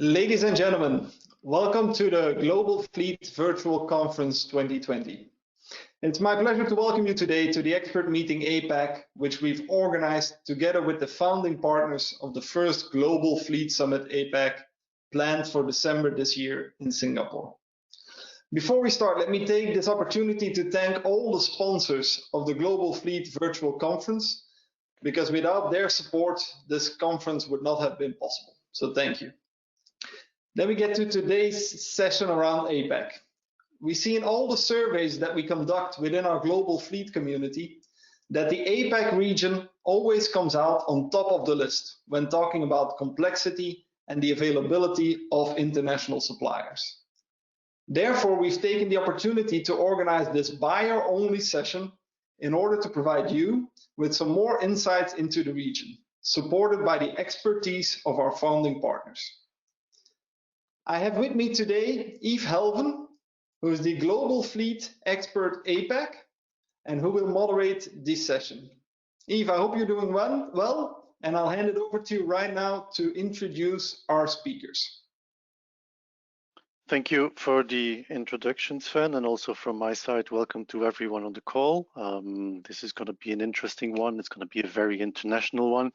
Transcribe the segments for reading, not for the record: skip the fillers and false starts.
Ladies and gentlemen, welcome to the Global Fleet Virtual Conference 2020. It's my pleasure to welcome you today to the Expert Meeting APAC, which we've organized together with the founding partners of the first Global Fleet Summit APAC, planned for December this year in Singapore. Before we start, let me take this opportunity to thank all the sponsors of the Global Fleet Virtual Conference, because without their support, this conference would not have been possible. So thank you. Then we get to today's session around APAC. We see in all the surveys that we conduct within our global fleet community that the APAC region always comes out on top of the list when talking about complexity and the availability of international suppliers. Therefore, we've taken the opportunity to organize this buyer-only session in order to provide you with some more insights into the region, supported by the expertise of our founding partners. I have with me today Yves Helven, who is the Global Fleet Expert APAC, and who will moderate this session. Yves, I hope you're doing well, and I'll hand it over to you right now to introduce our speakers. Thank you for the introduction, Sven, and also from my side, welcome to everyone on the call. This is going to be an interesting one. It's going to be a very international one,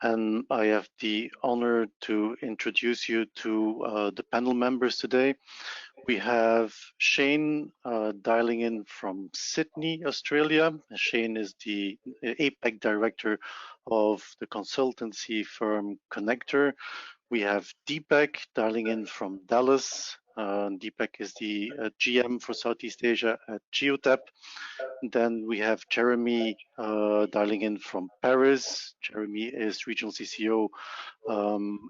and I have the honor to introduce you to the panel members today. We have Shane dialing in from Sydney, Australia. Shane is the APAC director of the consultancy firm Connector. We have Deepak dialing in from Dallas. Deepak is the GM for Southeast Asia at Geotab. Then we have Jeremy dialing in from Paris. Jeremy is regional CCO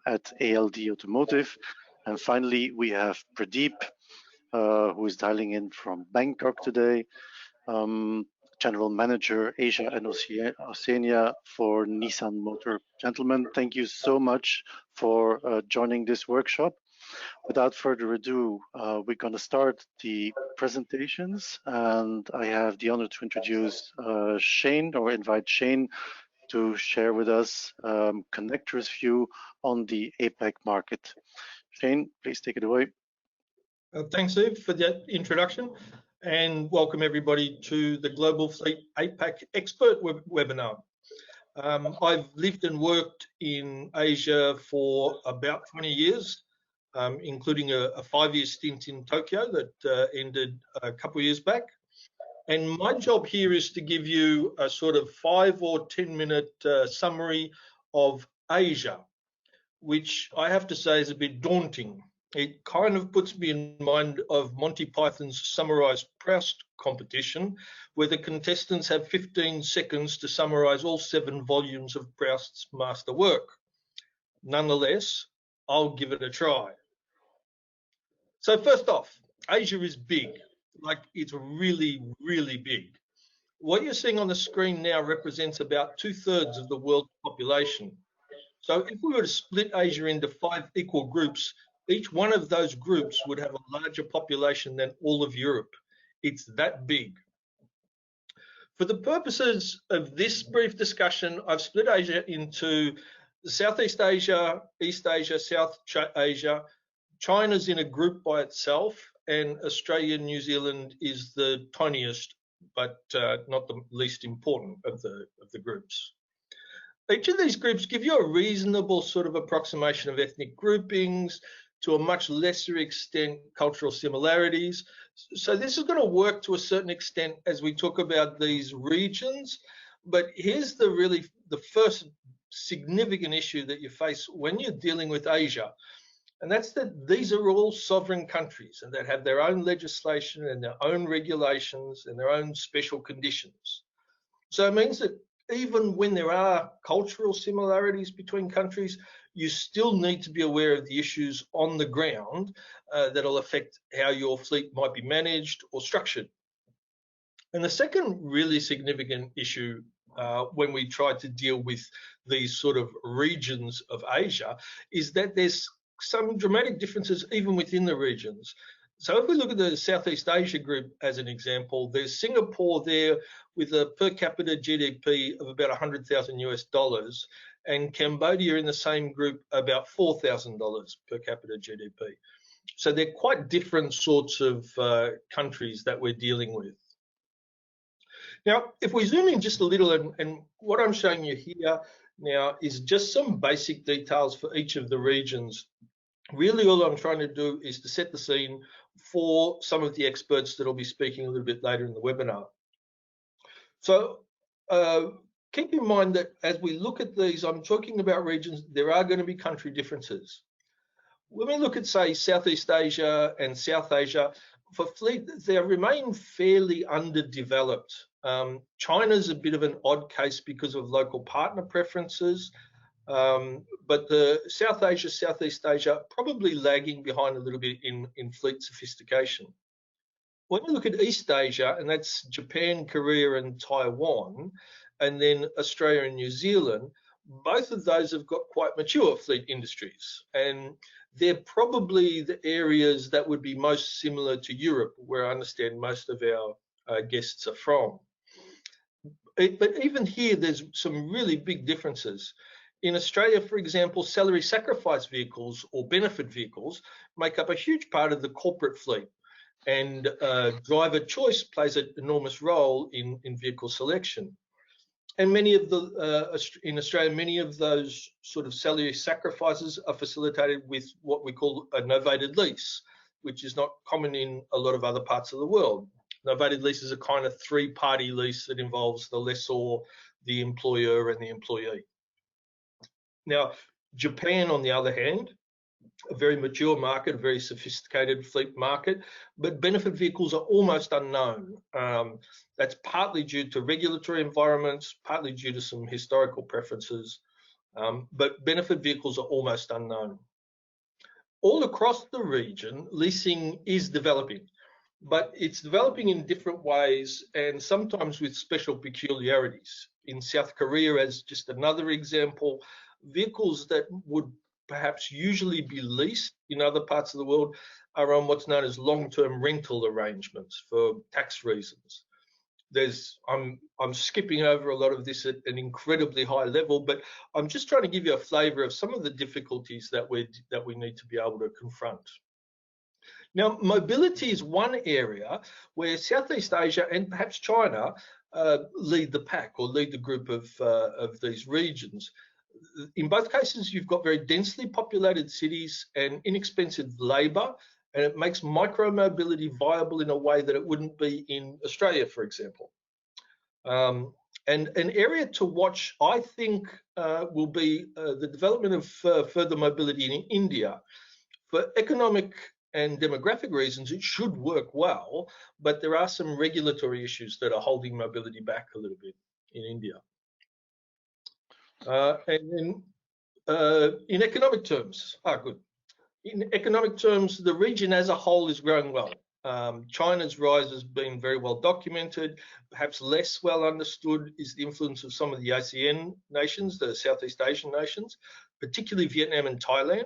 at ALD Automotive. And finally, we have Pradeep, who is dialing in from Bangkok today. General Manager Asia and Oceania for Nissan Motor. Gentlemen, thank you so much for joining this workshop. Without further ado, we're going to start the presentations, and I have the honor to introduce Shane, or invite Shane to share with us Connector's view on the APAC market. Shane, please take it away. Thanks, Yves, for that introduction. And welcome everybody to the Global Fleet APAC Expert webinar. I've lived and worked in Asia for about 20 years, including a 5-year stint in Tokyo that ended a couple of years back. And my job here is to give you a sort of 5 or 10 minute summary of Asia, which I have to say is a bit daunting. It kind of puts me in mind of Monty Python's summarised Proust competition, where the contestants have 15 seconds to summarise all 7 volumes of Proust's masterwork. Nonetheless, I'll give it a try. So first off, Asia is big, like it's really, really big. What you're seeing on the screen now represents about 2/3 of the world's population. So if we were to split Asia into 5 equal groups, each one of those groups would have a larger population than all of Europe. It's that big. For the purposes of this brief discussion, I've split Asia into Southeast Asia, East Asia, South Asia. China's in a group by itself, and Australia and New Zealand is the tiniest, but not the least important of the groups. Each of these groups give you a reasonable sort of approximation of ethnic groupings, to a much lesser extent cultural similarities. So this is going to work to a certain extent as we talk about these regions. But here's the first significant issue that you face when you're dealing with Asia. And that's that these are all sovereign countries and that have their own legislation and their own regulations and their own special conditions. So it means that even when there are cultural similarities between countries, you still need to be aware of the issues on the ground that'll affect how your fleet might be managed or structured. And the second really significant issue when we try to deal with these sort of regions of Asia is that there's some dramatic differences even within the regions. So if we look at the Southeast Asia group as an example, there's Singapore there with a per capita GDP of about $100,000 and Cambodia in the same group about $4,000 per capita GDP. So they're quite different sorts of countries that we're dealing with. Now, if we zoom in just a little, and what I'm showing you here now is just some basic details for each of the regions. Really, all I'm trying to do is to set the scene for some of the experts that will be speaking a little bit later in the webinar. So keep in mind that as we look at these, I'm talking about regions, there are going to be country differences. When we look at, say, Southeast Asia and South Asia, for fleet, they remain fairly underdeveloped. China's a bit of an odd case because of local partner preferences, but the South Asia, Southeast Asia, probably lagging behind a little bit in fleet sophistication. When you look at East Asia, and that's Japan, Korea, and Taiwan, and then Australia and New Zealand, both of those have got quite mature fleet industries, and they're probably the areas that would be most similar to Europe, where I understand most of our guests are from. But even here, there's some really big differences. In Australia, for example, salary sacrifice vehicles or benefit vehicles make up a huge part of the corporate fleet, and driver choice plays an enormous role in vehicle selection. And many of the in Australia, many of those sort of salary sacrifices are facilitated with what we call a novated lease, which is not common in a lot of other parts of the world. Novated lease is a kind of three-party lease that involves the lessor, the employer, and the employee. Now, Japan, on the other hand, a very mature market, a very sophisticated fleet market, but benefit vehicles are almost unknown. That's partly due to regulatory environments, partly due to some historical preferences, but benefit vehicles are almost unknown. All across the region, leasing is developing, but it's developing in different ways and sometimes with special peculiarities. In South Korea, as just another example, vehicles that would perhaps usually be leased in other parts of the world are on what's known as long-term rental arrangements for tax reasons. I'm skipping over a lot of this at an incredibly high level, but I'm just trying to give you a flavour of some of the difficulties that we need to be able to confront. Now, mobility is one area where Southeast Asia and perhaps China lead the pack or lead the group of these regions. In both cases, you've got very densely populated cities and inexpensive labour, and it makes micro-mobility viable in a way that it wouldn't be in Australia, for example. And an area to watch, I think, will be the development of further mobility in India. For economic and demographic reasons, it should work well, but there are some regulatory issues that are holding mobility back a little bit in India. And then in economic terms, in economic terms, the region as a whole is growing well. China's rise has been very well documented. Perhaps less well understood is the influence of some of the ASEAN nations, the Southeast Asian nations, particularly Vietnam and Thailand.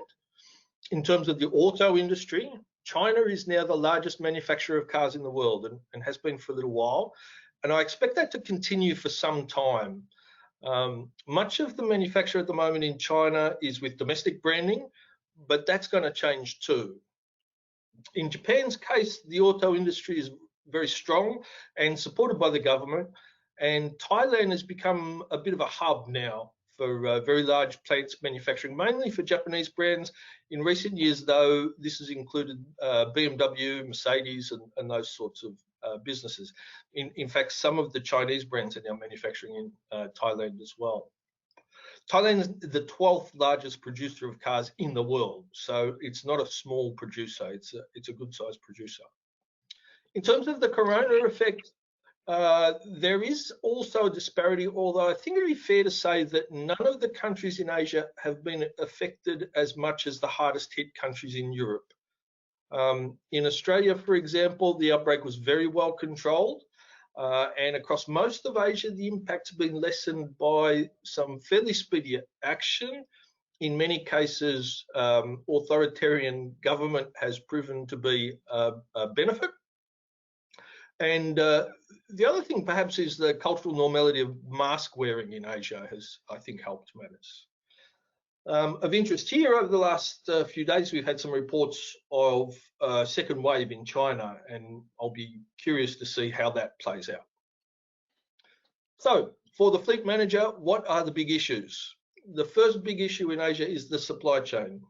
In terms of the auto industry, China is now the largest manufacturer of cars in the world and has been for a little while. And I expect that to continue for some time. Much of the manufacture at the moment in China is with domestic branding, but that's going to change too. In Japan's case, the auto industry is very strong and supported by the government, and Thailand has become a bit of a hub now for very large plants manufacturing, mainly for Japanese brands. In recent years, though, this has included BMW, Mercedes, and those sorts of businesses. In fact, some of the Chinese brands are now manufacturing in Thailand as well. Thailand is the 12th largest producer of cars in the world, so it's not a small producer, it's a good-sized producer. In terms of the corona effect, there is also a disparity, although I think it would be fair to say that none of the countries in Asia have been affected as much as the hardest hit countries in Europe. In Australia, for example, the outbreak was very well controlled. And across most of Asia, the impact's been lessened by some fairly speedy action in many cases, authoritarian government has proven to be a benefit. And the other thing perhaps is the cultural normality of mask wearing in Asia has, I think, helped matters. Of interest here, over the last few days, we've had some reports of a second wave in China, and I'll be curious to see how that plays out. So, for the fleet manager, what are the big issues? The first big issue in Asia is the supply chain.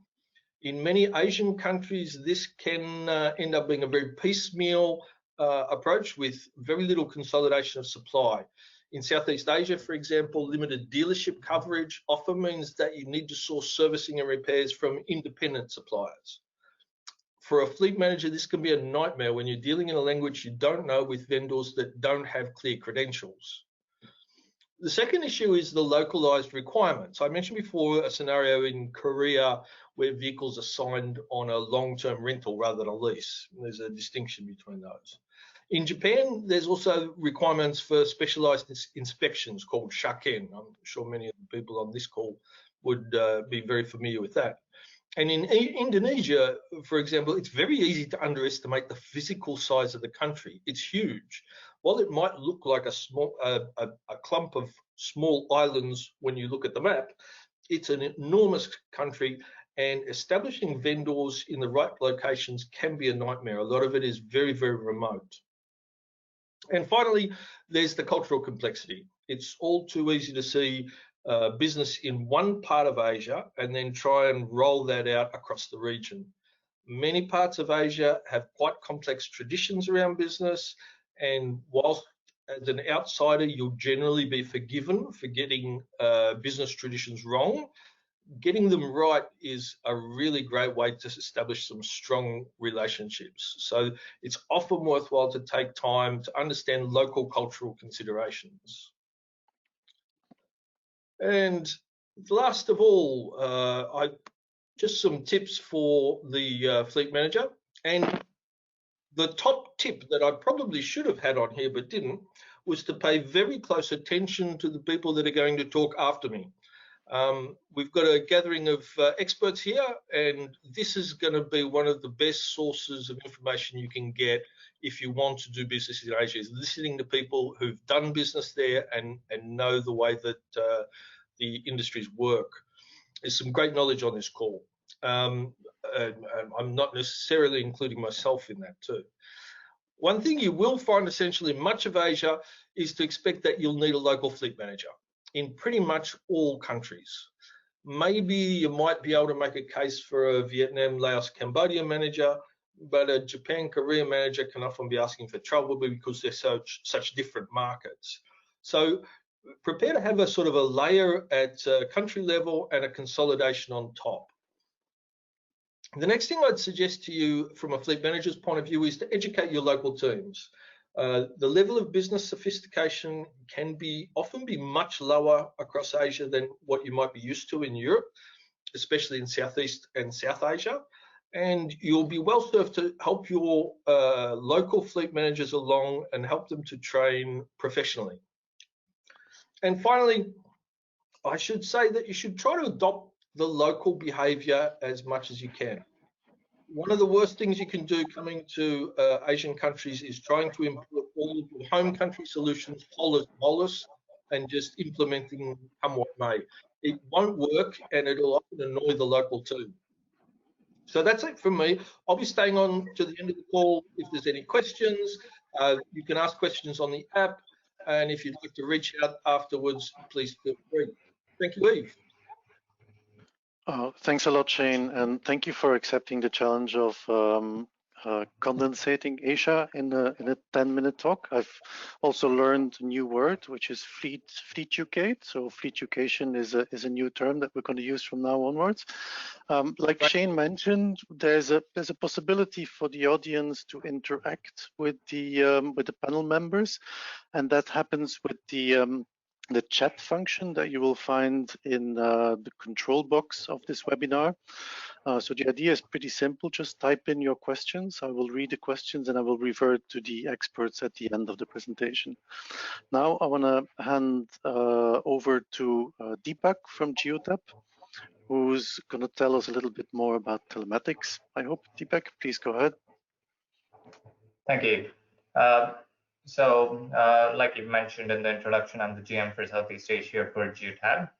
In many Asian countries, this can end up being a very piecemeal approach with very little consolidation of supply. In Southeast Asia, for example, limited dealership coverage often means that you need to source servicing and repairs from independent suppliers. For a fleet manager, this can be a nightmare when you're dealing in a language you don't know with vendors that don't have clear credentials. The second issue is the localized requirements. I mentioned before a scenario in Korea where vehicles are signed on a long-term rental rather than a lease. There's a distinction between those. In Japan, there's also requirements for specialized inspections called shaken. I'm sure many of the people on this call would be very familiar with that. And in Indonesia, for example, it's very easy to underestimate the physical size of the country. It's huge. While it might look like a clump of small islands when you look at the map, it's an enormous country, and establishing vendors in the right locations can be a nightmare. A lot of it is very, very remote. And finally, there's the cultural complexity. It's all too easy to see business in one part of Asia and then try and roll that out across the region. Many parts of Asia have quite complex traditions around business, and whilst as an outsider you'll generally be forgiven for getting business traditions wrong, getting them right is a really great way to establish some strong relationships. So it's often worthwhile to take time to understand local cultural considerations. And last of all, just some tips for the fleet manager. And the top tip that I probably should have had on here but didn't was to pay very close attention to the people that are going to talk after me. We've got a gathering of experts here, and this is going to be one of the best sources of information you can get if you want to do business in Asia, is listening to people who've done business there and know the way that the industries work. There's some great knowledge on this call. I'm not necessarily including myself in that too. One thing you will find essentially in much of Asia is to expect that you'll need a local fleet manager in pretty much all countries. Maybe you might be able to make a case for a Vietnam, Laos, Cambodia manager, but a Japan, Korea manager can often be asking for trouble because they're such different markets. So prepare to have a sort of a layer at country level and a consolidation on top. The next thing I'd suggest to you from a fleet manager's point of view is to educate your local teams. The level of business sophistication can often be much lower across Asia than what you might be used to in Europe, especially in Southeast and South Asia. And you'll be well served to help your local fleet managers along and help them to train professionally. And finally, I should say that you should try to adopt the local behavior as much as you can. One of the worst things you can do coming to Asian countries is trying to import all of your home country solutions, holus, and just implementing come what may. It won't work, and it'll often annoy the local too. So that's it from me. I'll be staying on to the end of the call. If there's any questions, you can ask questions on the app, and if you'd like to reach out afterwards, please feel free. Thank you, Eve. Thanks a lot, Shane, and thank you for accepting the challenge of condensating Asia in a 10-minute talk. I've also learned a new word, which is fleet educate. So fleet education is a new term that we're going to use from now onwards. Like Shane mentioned, there's a possibility for the audience to interact with the panel members, and that happens with the chat function that you will find in the control box of this webinar. So the idea is pretty simple. Just type in your questions. I will read the questions and I will revert to the experts at the end of the presentation. Now I want to hand over to Deepak from Geotab. who's going to tell us a little bit more about telematics, I hope. Deepak, please go ahead. Thank you. Like you mentioned in the introduction, I'm the GM for Southeast Asia for Geotab.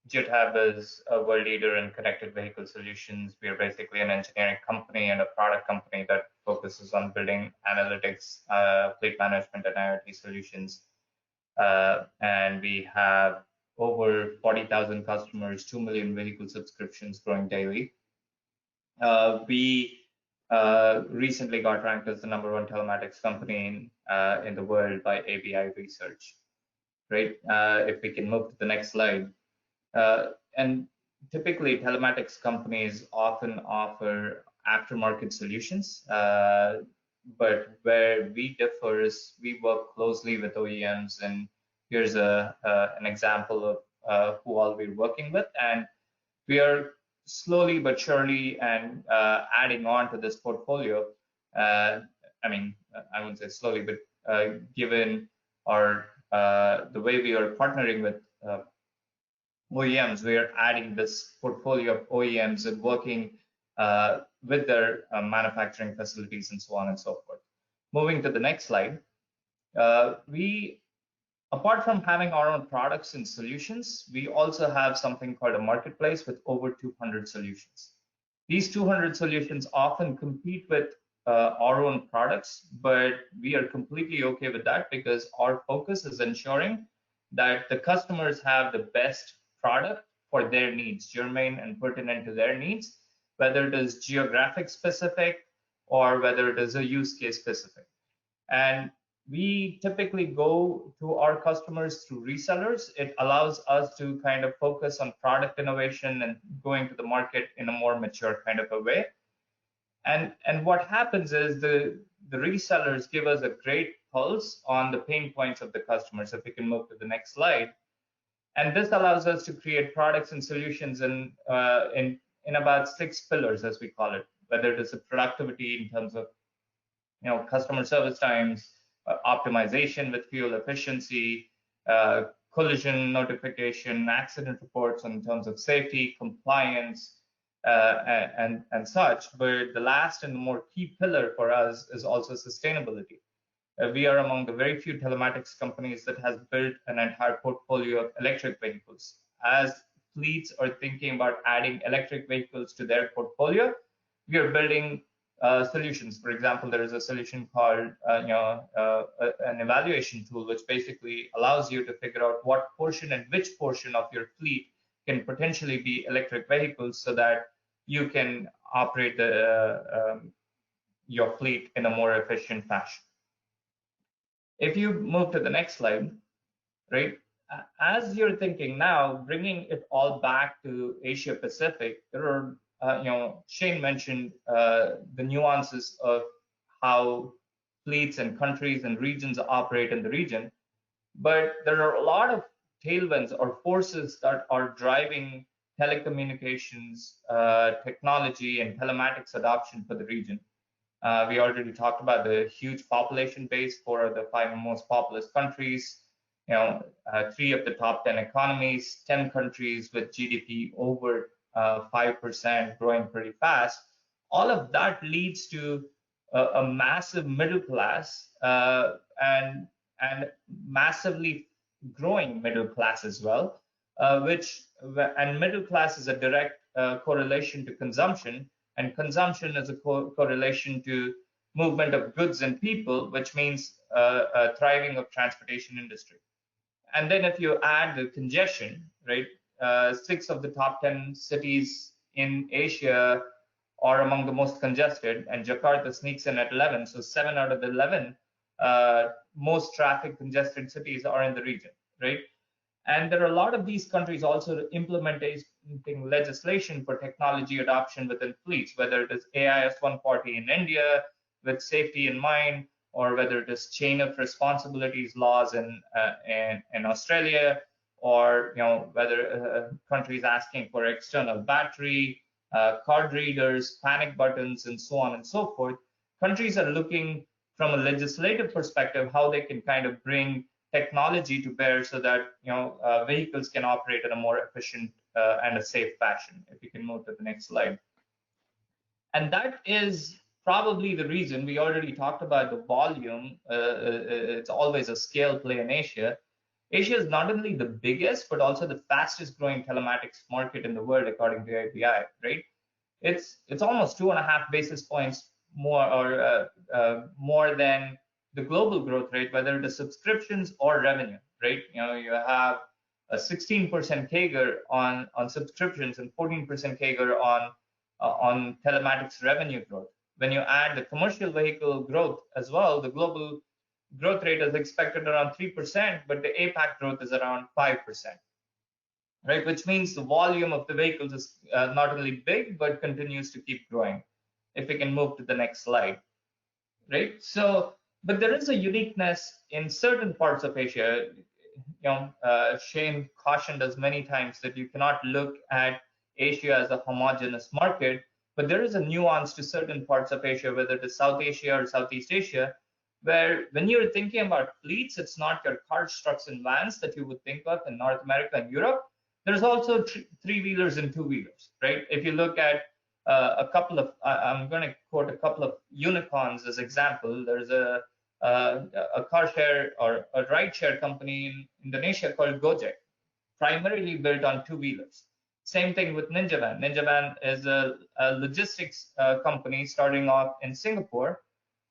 Geotab is a world leader in connected vehicle solutions. We are basically an engineering company and a product company that focuses on building analytics, fleet management, and IoT solutions. And we have over 40,000 customers, 2 million vehicle subscriptions growing daily. We recently got ranked as the #1 telematics company in the world by ABI Research. Right? If we can move to the next slide. And typically, telematics companies often offer aftermarket solutions, but where we differ is we work closely with OEMs, and here's an example of who all we're working with, and we are slowly but surely and adding on to this portfolio. I mean, I wouldn't say slowly, but given our the way we are partnering with OEMs, we are adding this portfolio of OEMs and working with their manufacturing facilities and so on and so forth. Moving to the next slide, apart from having our own products and solutions, we also have something called a marketplace with over 200 solutions. These 200 solutions often compete with our own products, but we are completely okay with that because our focus is ensuring that the customers have the best product for their needs, germane and pertinent to their needs, whether it is geographic specific or whether it is a use case specific. And we typically go to our customers through resellers. It allows us to kind of focus on product innovation and going to the market in a more mature kind of a way. And what happens is the resellers give us a great pulse on the pain points of the customers. If we can move to the next slide. And this allows us to create products and solutions in about 6 pillars, as we call it, whether it is a productivity in terms of customer service times, optimization with fuel efficiency, collision notification, accident reports in terms of safety, compliance, and such. But the last and the more key pillar for us is also sustainability. We are among the very few telematics companies that has built an entire portfolio of electric vehicles. As fleets are thinking about adding electric vehicles to their portfolio, we are building solutions. For example, there is a solution called an evaluation tool, which basically allows you to figure out what portion and which portion of your fleet can potentially be electric vehicles, so that you can operate your fleet in a more efficient fashion. If you move to the next slide, right? As you're thinking now, bringing it all back to Asia Pacific, there are Shane mentioned the nuances of how fleets and countries and regions operate in the region, but there are a lot of tailwinds or forces that are driving telecommunications, technology, and telematics adoption for the region. We already talked about the huge population base for the 5 most populous countries, 3 of the top 10 economies, 10 countries with GDP over 5% growing pretty fast. All of that leads to a massive middle class and massively growing middle class as well, and middle class is a direct correlation to consumption, and consumption is a correlation to movement of goods and people, which means a thriving of transportation industry. And then if you add the congestion, right, 6 of the top 10 cities in Asia are among the most congested, and Jakarta sneaks in at 11. So 7 out of the 11 most traffic congested cities are in the region, right? And there are a lot of these countries also implementing legislation for technology adoption within fleets, whether it is AIS 140 in India with safety in mind, or whether it is chain of responsibilities laws in Australia, or whether countries asking for external battery, card readers, panic buttons, and so on and so forth. Countries are looking from a legislative perspective how they can kind of bring technology to bear so that vehicles can operate in a more efficient and a safe fashion. If you can move to the next slide. And that is probably the reason we already talked about the volume. It's always a scale play in Asia. Asia is not only the biggest, but also the fastest growing telematics market in the world, according to API, right? It's almost 2.5 basis points more or more than the global growth rate, whether it is subscriptions or revenue, right? You have a 16% CAGR on subscriptions and 14% CAGR on telematics revenue growth. When you add the commercial vehicle growth as well, the global growth rate is expected around 3%, but the APAC growth is around 5%, right? Which means the volume of the vehicles is not only big, but continues to keep growing. If we can move to the next slide, right? So, but there is a uniqueness in certain parts of Asia. Shane cautioned us many times that you cannot look at Asia as a homogeneous market, but there is a nuance to certain parts of Asia, whether it is South Asia or Southeast Asia, where when you're thinking about fleets, it's not your cars, trucks, and vans that you would think of in North America and Europe. There's also three-wheelers and two-wheelers, right? If you look at a couple of, I'm going to quote a couple of unicorns as example. There's a car share or a ride share company in Indonesia called Gojek, primarily built on two-wheelers. Same thing with Ninja Van. Ninja Van is a logistics company starting off in Singapore.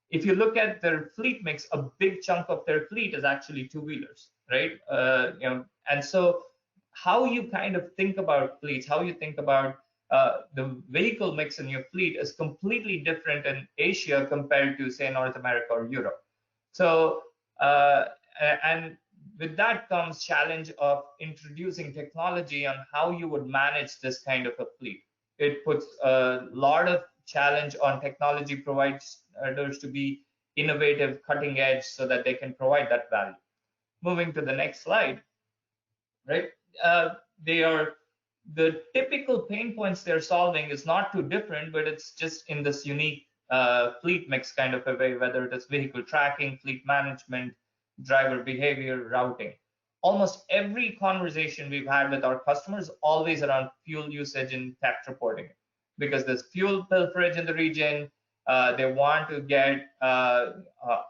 If you look at their fleet mix, a big chunk of their fleet is actually two-wheelers, right? And so how you kind of think about fleets, how you think about the vehicle mix in your fleet is completely different in Asia compared to, say, North America or Europe. So, and with that comes challenge of introducing technology on how you would manage this kind of a fleet. It puts a lot of challenge on technology providers to be innovative, cutting edge, so that they can provide that value. Moving to the next slide, right? The typical pain points they're solving is not too different, but it's just in this unique fleet mix kind of a way, whether it is vehicle tracking, fleet management, driver behavior, routing. Almost every conversation we've had with our customers always around fuel usage and theft reporting, because there's fuel pilferage in the region. They want to get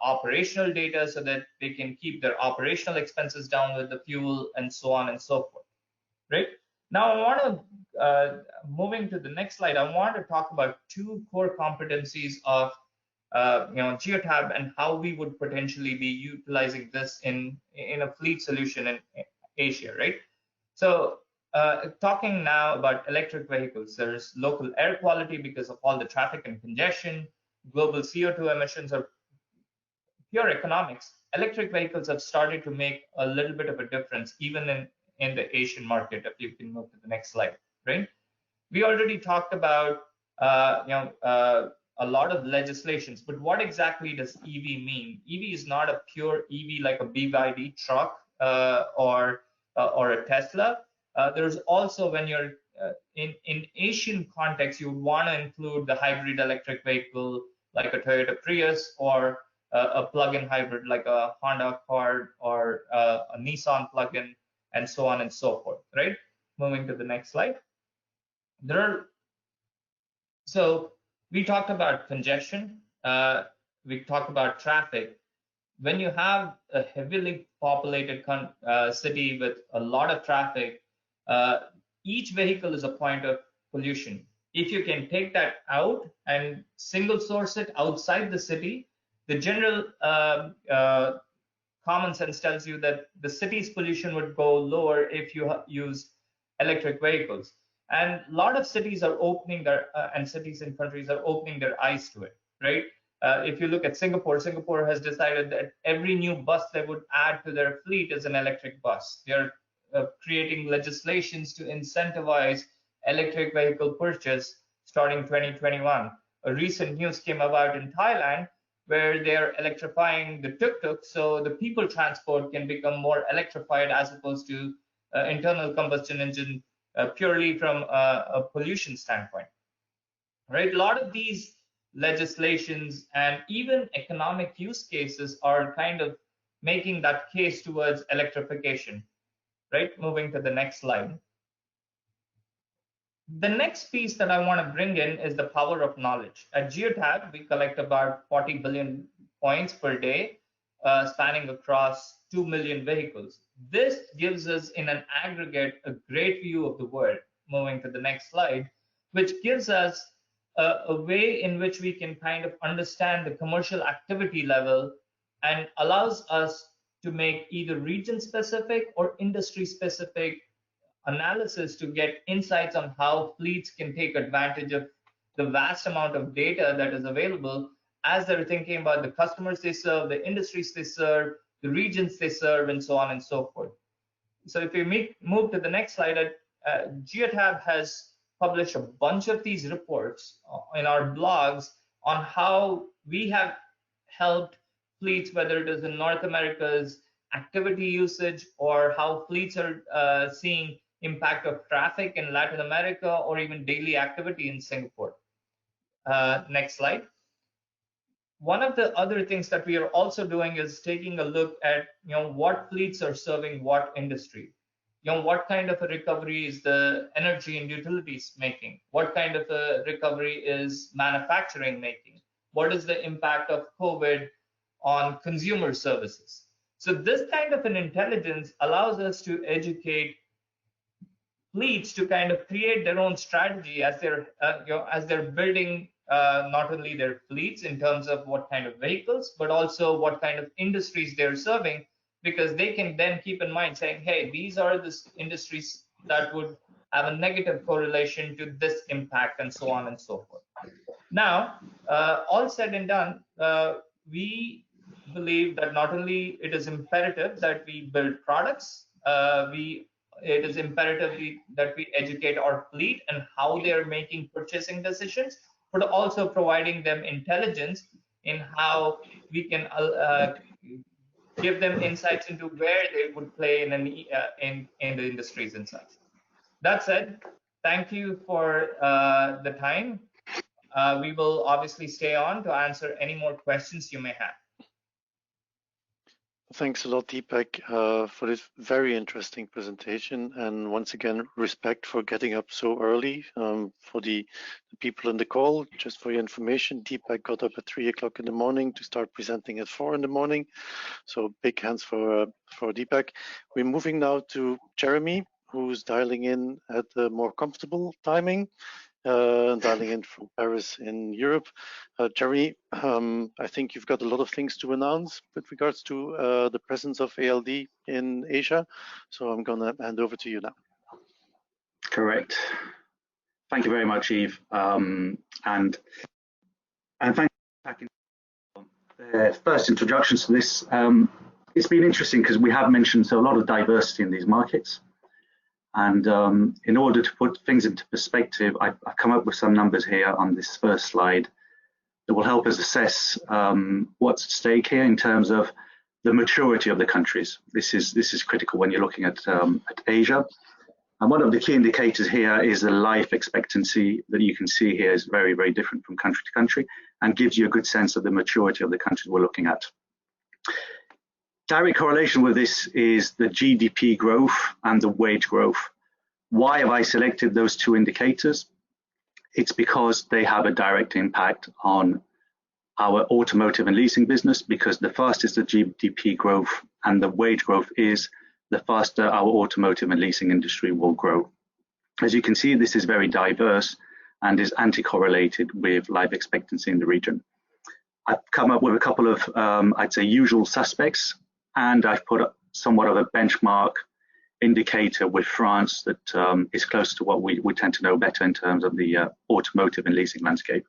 operational data so that they can keep their operational expenses down with the fuel and so on and so forth, right? Now I want to, moving to the next slide, I want to talk about two core competencies of Geotab and how we would potentially be utilizing this in a fleet solution in Asia, right? So talking now about electric vehicles, there's local air quality because of all the traffic and congestion, global CO2 emissions, or pure economics. Electric vehicles have started to make a little bit of a difference even in the Asian market. If you can move to the next slide, right? We already talked about a lot of legislations, but what exactly does EV mean? EV is not a pure EV like a BYD truck or a Tesla. There's also, when you're in Asian context, you would want to include the hybrid electric vehicle like a Toyota Prius, or a plug-in hybrid like a Honda Accord or a Nissan plug-in, and so on and so forth, right? Moving to the next slide. So we talked about congestion. We talked about traffic. When you have a heavily populated city with a lot of traffic, each vehicle is a point of pollution. If you can take that out and single source it outside the city, the general common sense tells you that the city's pollution would go lower if you use electric vehicles. And a lot of cities are opening their, and cities and countries are opening their eyes to it, right? If you look at Singapore, Singapore has decided that every new bus they would add to their fleet is an electric bus. They're creating legislations to incentivize electric vehicle purchase starting 2021. A recent news came about in Thailand where they're electrifying the tuk-tuk, so the people transport can become more electrified as opposed to internal combustion engine purely from a pollution standpoint, right? A lot of these legislations and even economic use cases are kind of making that case towards electrification, right? Moving to the next slide. The next piece that I want to bring in is the power of knowledge. At Geotab, we collect about 40 billion points per day, spanning across 2 million vehicles. This gives us, in an aggregate, a great view of the world. Moving to the next slide, which gives us a way in which we can kind of understand the commercial activity level and allows us to make either region-specific or industry-specific analysis to get insights on how fleets can take advantage of the vast amount of data that is available as they're thinking about the customers they serve, the industries they serve, the regions they serve, and so on and so forth. So if we move to the next slide, Geotab has published a bunch of these reports in our blogs on how we have helped fleets, whether it is in North America's activity usage or how fleets are seeing impact of traffic in Latin America or even daily activity in Singapore. Next slide. One of the other things that we are also doing is taking a look at what fleets are serving what industry. What kind of a recovery is the energy and utilities making? What kind of a recovery is manufacturing making? What is the impact of COVID on consumer services? So this kind of an intelligence allows us to educate fleets to kind of create their own strategy as they're building not only their fleets in terms of what kind of vehicles, but also what kind of industries they're serving, because they can then keep in mind saying, hey, these are the industries that would have a negative correlation to this impact, and so on and so forth. Now, all said and done, we believe that not only it is imperative that we build products, it is imperative that we educate our fleet and how they are making purchasing decisions, but also providing them intelligence in how we can give them insights into where they would play in the industries and such. That said, thank you for the time. We will obviously stay on to answer any more questions you may have. Thanks a lot, Deepak, for this very interesting presentation. And once again, respect for getting up so early. For the people in the call, just for your information, Deepak got up at 3 o'clock in the morning to start presenting at 4 in the morning. So big hands for Deepak. We're moving now to Jeremy, who's dialing in at a more comfortable timing. Dialing in from Paris in Europe. Jeremy, I think you've got a lot of things to announce with regards to the presence of ALD in Asia. So I'm going to hand over to you now. Correct. Thank you very much, Yves. And thank you for the first introductions to this. It's been interesting because we have mentioned a lot of diversity in these markets. And in order to put things into perspective, I've come up with some numbers here on this first slide that will help us assess what's at stake here in terms of the maturity of the countries. This is critical when you're looking at Asia. And one of the key indicators here is the life expectancy that you can see here is very, very different from country to country and gives you a good sense of the maturity of the countries we're looking at. Direct correlation with this is the GDP growth and the wage growth. Why have I selected those two indicators? It's because they have a direct impact on our automotive and leasing business, because the fastest the GDP growth and the wage growth is, the faster our automotive and leasing industry will grow. As you can see, this is very diverse and is anti-correlated with life expectancy in the region. I've come up with a couple of, I'd say, usual suspects, and I've put up somewhat of a benchmark indicator with France that is close to what we tend to know better in terms of the automotive and leasing landscape.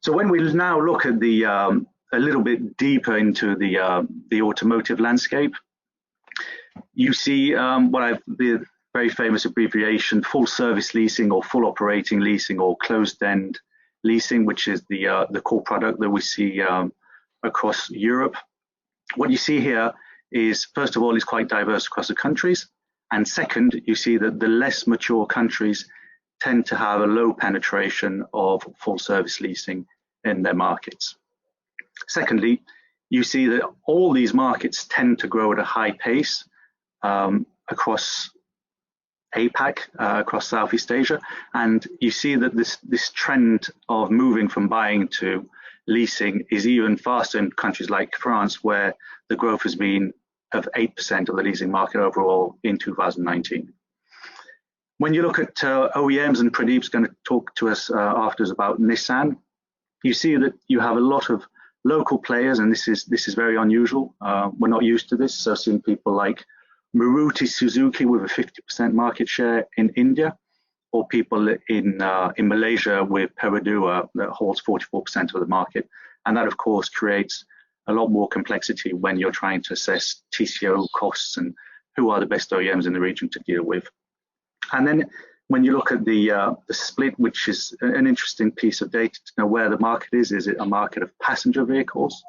So when we now look at the a little bit deeper into the automotive landscape, you see the very famous abbreviation full service leasing or full operating leasing or closed end leasing, which is the core product that we see across Europe. What you see here is, first of all, it's quite diverse across the countries. And second, you see that the less mature countries tend to have a low penetration of full service leasing in their markets. Secondly, you see that all these markets tend to grow at a high pace across APAC, across Southeast Asia, and you see that this trend of moving from buying to leasing is even faster in countries like France, where the growth has been of 8% of the leasing market overall in 2019. When you look at OEMs, and Pradeep's going to talk to us afterwards about Nissan, you see that you have a lot of local players, and this is very unusual. We're not used to this, so seeing people like Maruti Suzuki with a 50% market share in India, or people in Malaysia with Perodua that holds 44% of the market. And that, of course, creates a lot more complexity when you're trying to assess TCO costs and who are the best OEMs in the region to deal with. And then when you look at the split, which is an interesting piece of data to know where the market is it a market of passenger vehicles,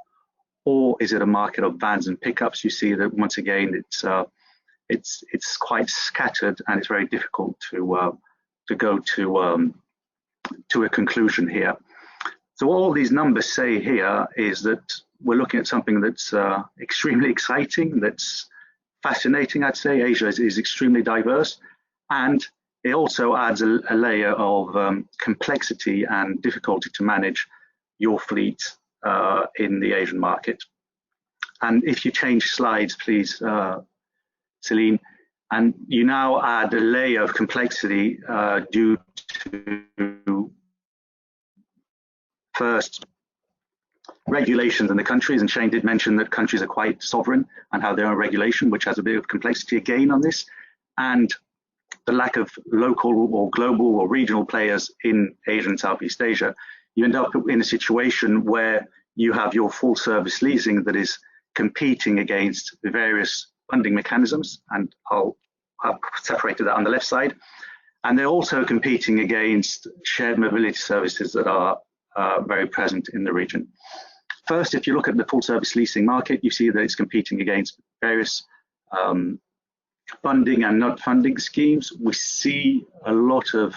or is it a market of vans and pickups? You see that once again, it's quite scattered, and it's very difficult to go to a conclusion here. So all these numbers say here is that we're looking at something that's extremely exciting, that's fascinating, I'd say. Asia is extremely diverse, and it also adds a layer of complexity and difficulty to manage your fleet in the Asian market. And if you change slides, please, Celine, and you now add a layer of complexity due to, first, regulations in the countries, and Shane did mention that countries are quite sovereign and have their own regulation, which has a bit of complexity again on this, and the lack of local or global or regional players in Asia and Southeast Asia. You end up in a situation where you have your full service leasing that is competing against the various funding mechanisms, and I've separated that on the left side. And they're also competing against shared mobility services that are very present in the region. First, if you look at the full service leasing market, you see that it's competing against various funding and not funding schemes. We see a lot of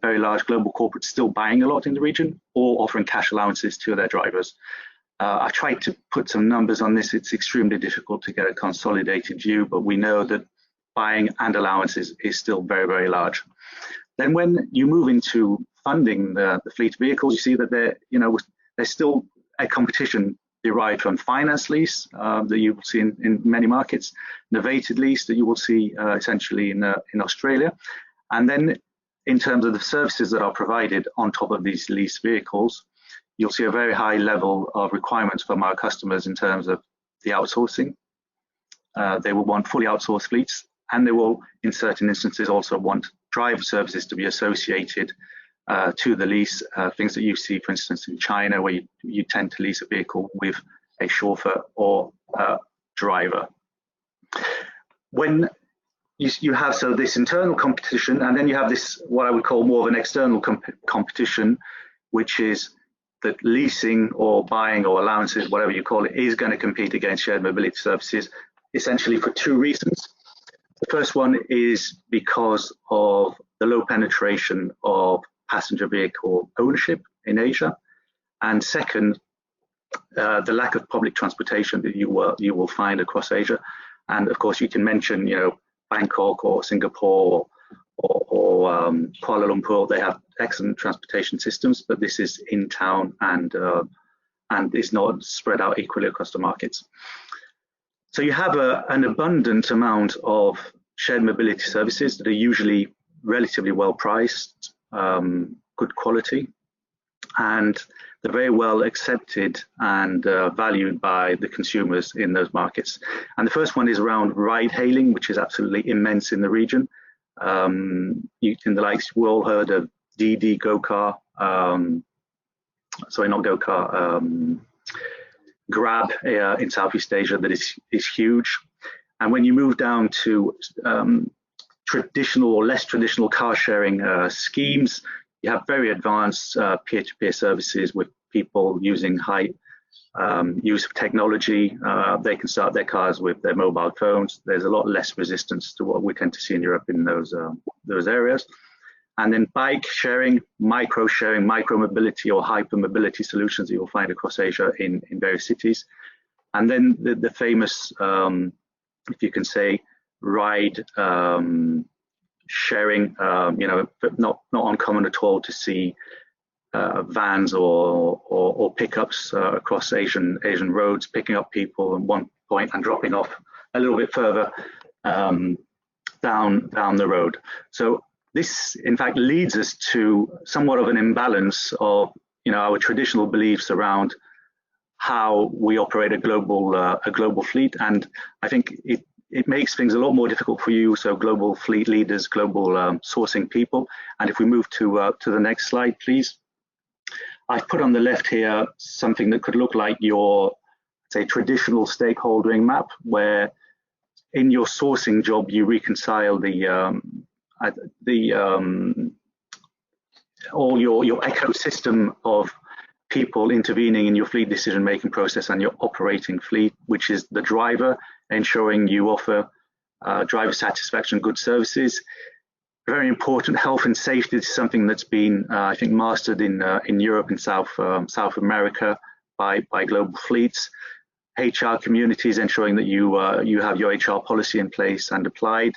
very large global corporates still buying a lot in the region or offering cash allowances to their drivers. I tried to put some numbers on this. It's extremely difficult to get a consolidated view, but we know that buying and allowances is still very, very large. Then when you move into funding the fleet vehicles, you see that there's still a competition derived from finance lease that you will see in many markets, novated lease that you will see essentially in Australia. And then in terms of the services that are provided on top of these lease vehicles, you'll see a very high level of requirements from our customers in terms of the outsourcing. They will want fully outsourced fleets, and they will, in certain instances, also want driver services to be associated to the lease, things that you see, for instance, in China, where you tend to lease a vehicle with a chauffeur or a driver. When you have this internal competition, and then you have this, what I would call more of an external competition, which is that leasing or buying or allowances, whatever you call it, is going to compete against shared mobility services, essentially for two reasons. The first one is because of the low penetration of passenger vehicle ownership in Asia, and second, the lack of public transportation that you will find across Asia. And of course, you can mention, Bangkok or Singapore or Kuala Lumpur. They have excellent transportation systems, but this is in town and is not spread out equally across the markets. So you have an abundant amount of shared mobility services that are usually relatively well priced, good quality, and they're very well accepted and valued by the consumers in those markets. And the first one is around ride hailing, which is absolutely immense in the region. In the likes, we all heard of DD GoCar, sorry, not GoCar, Grab in Southeast Asia, that is huge. And when you move down to traditional or less traditional car sharing schemes, you have very advanced peer-to-peer services with people using high use of technology. They can start their cars with their mobile phones. There's a lot less resistance to what we tend to see in Europe in those areas. and then bike sharing, micro mobility or hyper mobility solutions that you'll find across Asia in various cities. And then the famous, if you can say, ride sharing, but not uncommon at all to see vans or pickups across Asian roads, picking up people at one point and dropping off a little bit further down the road. So this, in fact, leads us to somewhat of an imbalance of our traditional beliefs around how we operate a global fleet, and I think it makes things a lot more difficult for you, so global fleet leaders, global sourcing people. And if we move to the next slide, please. I've put on the left here something that could look like your, say, traditional stakeholdering map, where in your sourcing job you reconcile all your ecosystem of people intervening in your fleet decision-making process and your operating fleet, which is the driver, ensuring you offer driver satisfaction, good services. Very important, health and safety is something that's been, I think, mastered in Europe and South America by global fleets. HR communities, ensuring that you have your HR policy in place and applied.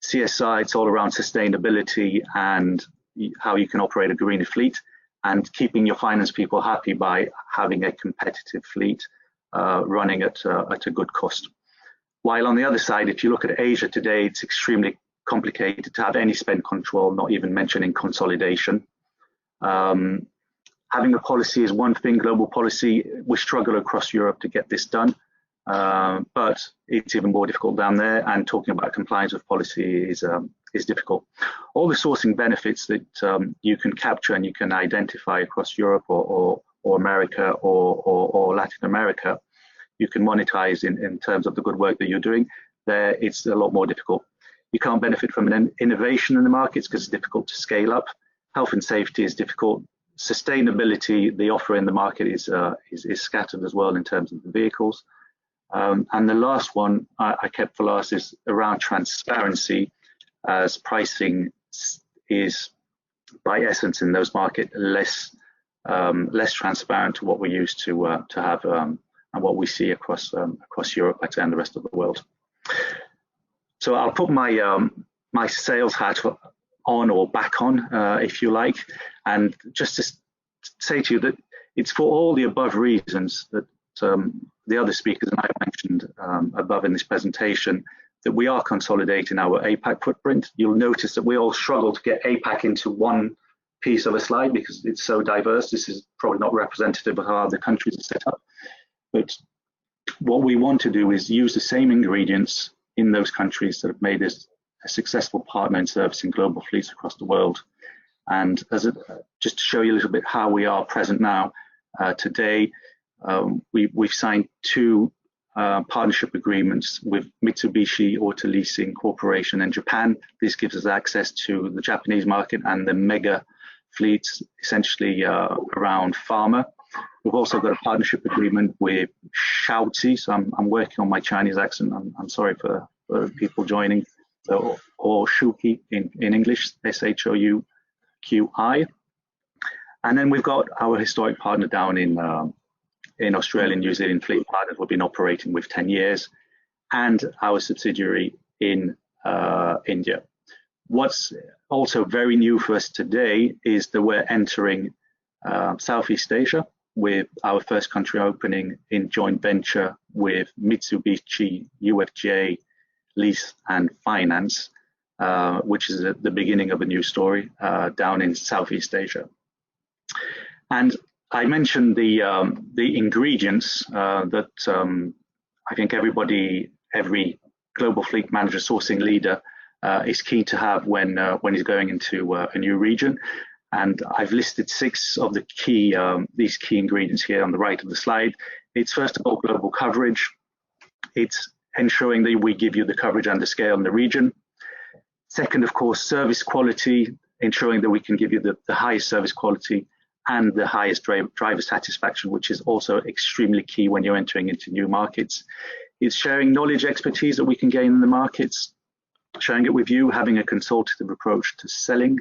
CSI, it's all around sustainability and how you can operate a greener fleet, and keeping your finance people happy by having a competitive fleet running at a good cost. While on the other side, if you look at Asia today, it's extremely complicated to have any spend control, not even mentioning consolidation. Having a policy is one thing, global policy, we struggle across Europe to get this done, but it's even more difficult down there, and talking about compliance with policy is difficult. All the sourcing benefits that you can capture and you can identify across Europe or America or Latin America, you can monetize in terms of the good work that you're doing. There, it's a lot more difficult. You can't benefit from an innovation in the markets because it's difficult to scale up. Health and safety is difficult. Sustainability, the offer in the market is scattered as well in terms of the vehicles. And the last one I kept for last is around transparency, as pricing is by essence in those markets less transparent to what we're used to have and what we see across Europe and the rest of the world. So I'll put my sales hat on or back on, if you like, and just to say to you that it's for all the above reasons that the other speakers and I mentioned above in this presentation, that we are consolidating our APAC footprint. You'll notice that we all struggle to get APAC into one piece of a slide because it's so diverse. This is probably not representative of how other countries are set up. But what we want to do is use the same ingredients in those countries that have made us a successful partner in servicing global fleets across the world. And just to show you a little bit how we are present now, today, we've signed 2 partnership agreements with Mitsubishi Auto Leasing Corporation in Japan. This gives us access to the Japanese market and the mega fleets, essentially around pharma. We've also got a partnership agreement with Shaoqi. So I'm working on my Chinese accent. I'm sorry for people joining. So, or Shuki in English, SHOUQI. And then we've got our historic partner down in Australia and New Zealand, Fleet Partners we've been operating with 10 years, and our subsidiary in India. What's also very new for us today is that we're entering Southeast Asia with our first country opening in joint venture with Mitsubishi UFJ Lease and Finance, which is the beginning of a new story down in Southeast Asia. And I mentioned the ingredients that I think every global fleet manager, sourcing leader is keen to have when he's going into a new region. And I've listed 6 of the these key ingredients here on the right of the slide. It's first of all global coverage. It's ensuring that we give you the coverage and the scale in the region. Second, of course, service quality, ensuring that we can give you the highest service quality and the highest driver satisfaction, which is also extremely key when you're entering into new markets. It's sharing knowledge, expertise that we can gain in the markets, sharing it with you, having a consultative approach to selling,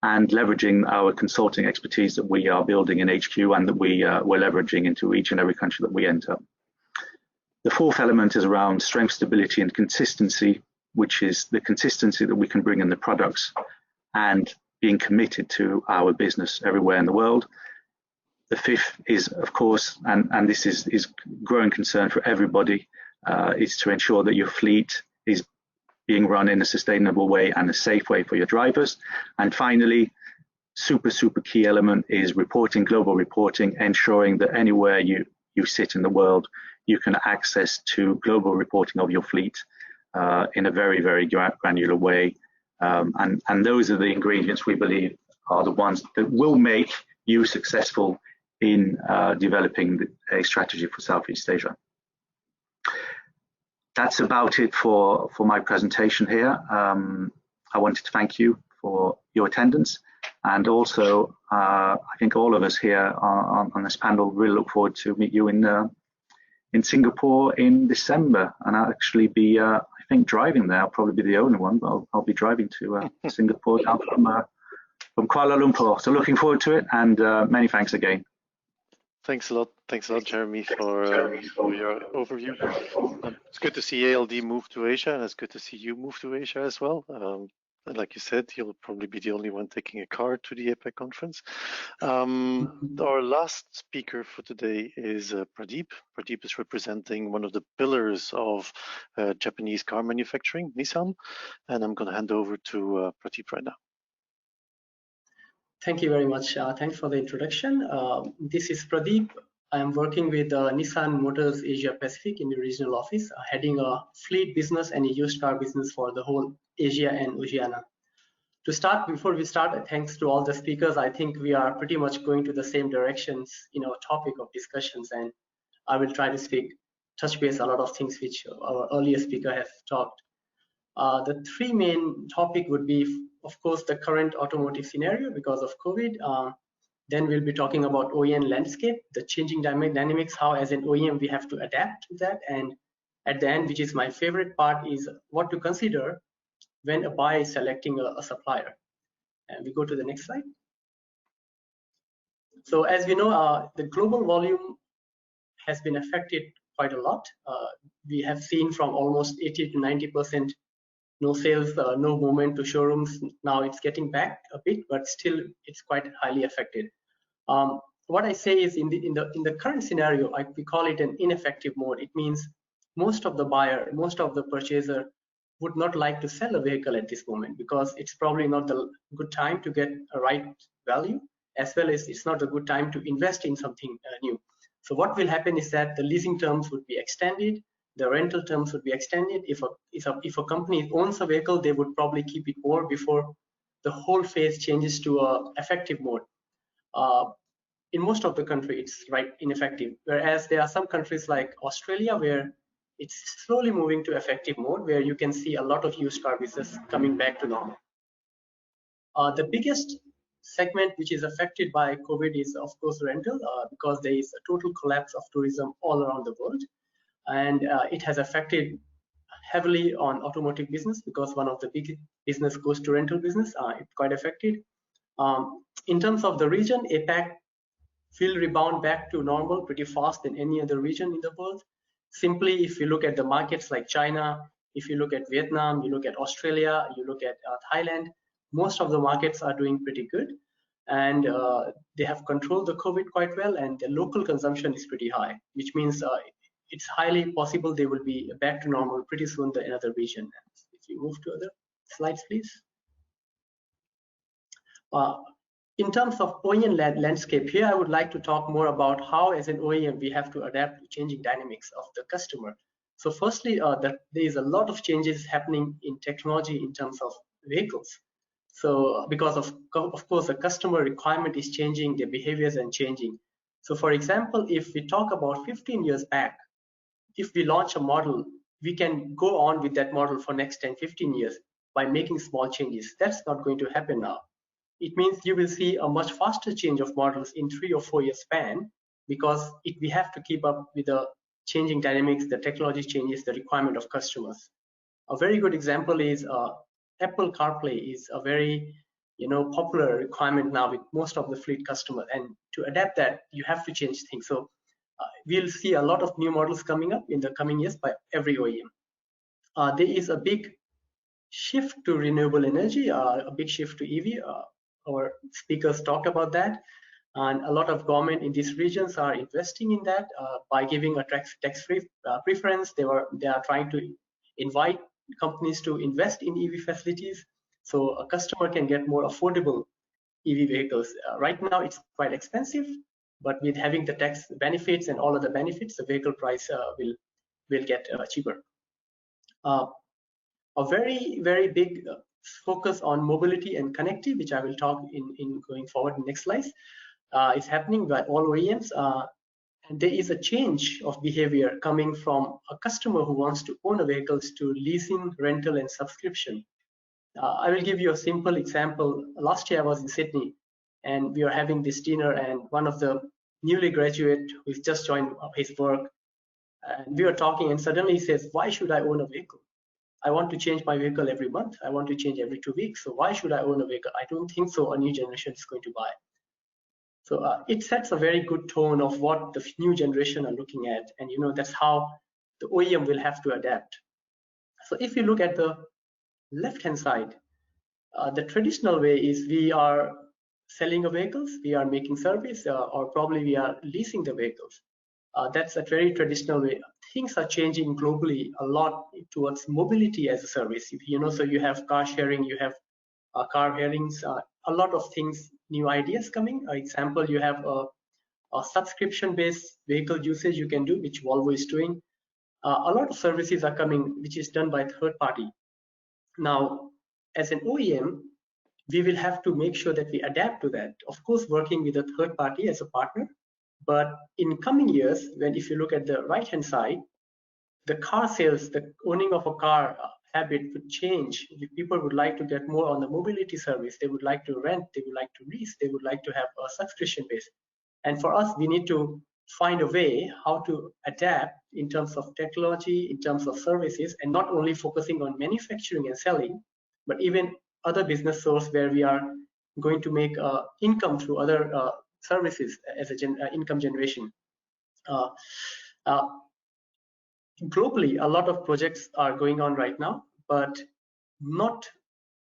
and leveraging our consulting expertise that we are building in HQ and that we're leveraging into each and every country that we enter. The fourth element is around strength, stability, and consistency, which is the consistency that we can bring in the products and being committed to our business everywhere in the world. The fifth is, of course, and this is growing concern for everybody, is to ensure that your fleet is being run in a sustainable way and a safe way for your drivers. And finally, super key element is reporting, global reporting, ensuring that anywhere you sit in the world, you can access to global reporting of your fleet in a very granular way. And those are the ingredients we believe are the ones that will make you successful in developing a strategy for Southeast Asia. That's about it for my presentation here. I wanted to thank you for your attendance, and also I think all of us here on this panel really look forward to meet you in Singapore in December, and I'll actually be I think driving there. I'll probably be the only one, but I'll be driving to Singapore down from Kuala Lumpur. So looking forward to it, and many thanks again. Thanks a lot, Jeremy, for your overview. It's good to see ALD move to Asia, and it's good to see you move to Asia as well. And like you said, you'll probably be the only one taking a car to the APAC conference. Our last speaker for today is Pradeep. Pradeep is representing one of the pillars of Japanese car manufacturing, Nissan, and I'm going to hand over to Pradeep right now. Thank you very much. Thanks for the introduction. This is Pradeep. I am working with Nissan Motors Asia Pacific in the regional office, heading a fleet business and a used car business for the whole Asia and Oceania. To start, before we start, thanks to all the speakers, I think we are pretty much going to the same directions in our topic of discussions, and I will try to touch base a lot of things which our earlier speaker has talked. The three main topic would be, of course, the current automotive scenario because of COVID. Then we'll be talking about OEM landscape, the changing dynamics, how as an OEM we have to adapt to that. And at the end, which is my favorite part, is what to consider when a buyer is selecting a supplier. And we go to the next slide. So as we know, the global volume has been affected quite a lot. We have seen from almost 80 to 90% no sales, no movement to showrooms. Now it's getting back a bit, but still it's quite highly affected. What I say is in the current scenario, we call it an ineffective mode. It means most of the buyer, most of the purchaser would not like to sell a vehicle at this moment because it's probably not the good time to get a right value, as well as it's not a good time to invest in something new. So what will happen is that the leasing terms would be extended, the rental terms would be extended. If a company owns a vehicle, they would probably keep it more before the whole phase changes to a effective mode. In most of the country, it's ineffective. Whereas there are some countries like Australia where it's slowly moving to effective mode, where you can see a lot of used car business coming back to normal. The biggest segment which is affected by COVID is, of course, rental, because there is a total collapse of tourism all around the world. And it has affected heavily on automotive business because one of the big business goes to rental business. It's quite affected. In terms of the region, APAC will rebound back to normal pretty fast than any other region in the world. Simply, if you look at the markets like China, if you look at Vietnam, you look at Australia, you look at Thailand, most of the markets are doing pretty good. And they have controlled the COVID quite well, and the local consumption is pretty high, which means it's highly possible they will be back to normal pretty soon in another region. If you move to other slides, please. In terms of OEM landscape, here I would like to talk more about how as an OEM we have to adapt to changing dynamics of the customer. So firstly, there is a lot of changes happening in technology in terms of vehicles. So because of course the customer requirement is changing, their behaviors are changing. So for example, if we talk about 15 years back, if we launch a model, we can go on with that model for next 10, 15 years by making small changes. That's not going to happen now. It means you will see a much faster change of models in 3 or 4 year span because we have to keep up with the changing dynamics, the technology changes, the requirement of customers. A very good example is Apple CarPlay is a very popular requirement now with most of the fleet customers, and to adapt that, you have to change things. So we'll see a lot of new models coming up in the coming years by every OEM. There is a big shift to renewable energy, a big shift to EV. Our speakers talked about that, and a lot of government in these regions are investing in that by giving a tax-free preference. They are trying to invite companies to invest in EV facilities, so a customer can get more affordable EV vehicles. Right now, it's quite expensive, but with having the tax benefits and all of the benefits, the vehicle price will get cheaper. A very, very big focus on mobility and connectivity, which I will talk in going forward in next slides, is happening by all OEMs. And there is a change of behavior coming from a customer who wants to own a vehicle to leasing, rental, and subscription. I will give you a simple example. Last year I was in Sydney, and we were having this dinner, and one of the newly graduate who's just joined his work, and we were talking, and suddenly he says, "Why should I own a vehicle? I want to change my vehicle every month. I want to change every 2 weeks. So why should I own a vehicle? I don't think so a new generation is going to buy." So it sets a very good tone of what the new generation are looking at, and that's how the OEM will have to adapt. So if you look at the left-hand side, the traditional way is we are selling vehicles, we are making service, or probably we are leasing the vehicles. That's a very traditional way. Things are changing globally a lot towards mobility as a service. So you have car sharing, you have car hailings, a lot of things, new ideas coming. Example, you have a subscription-based vehicle usage you can do, which Volvo is doing. A lot of services are coming, which is done by third party. Now, as an OEM, we will have to make sure that we adapt to that. Of course, working with a third party as a partner. But in coming years, if you look at the right-hand side, the car sales, the owning of a car habit would change. People would like to get more on the mobility service. They would like to rent, they would like to lease, they would like to have a subscription base. And for us, we need to find a way how to adapt in terms of technology, in terms of services, and not only focusing on manufacturing and selling, but even other business source where we are going to make income through other services as income generation. Globally, a lot of projects are going on right now, but not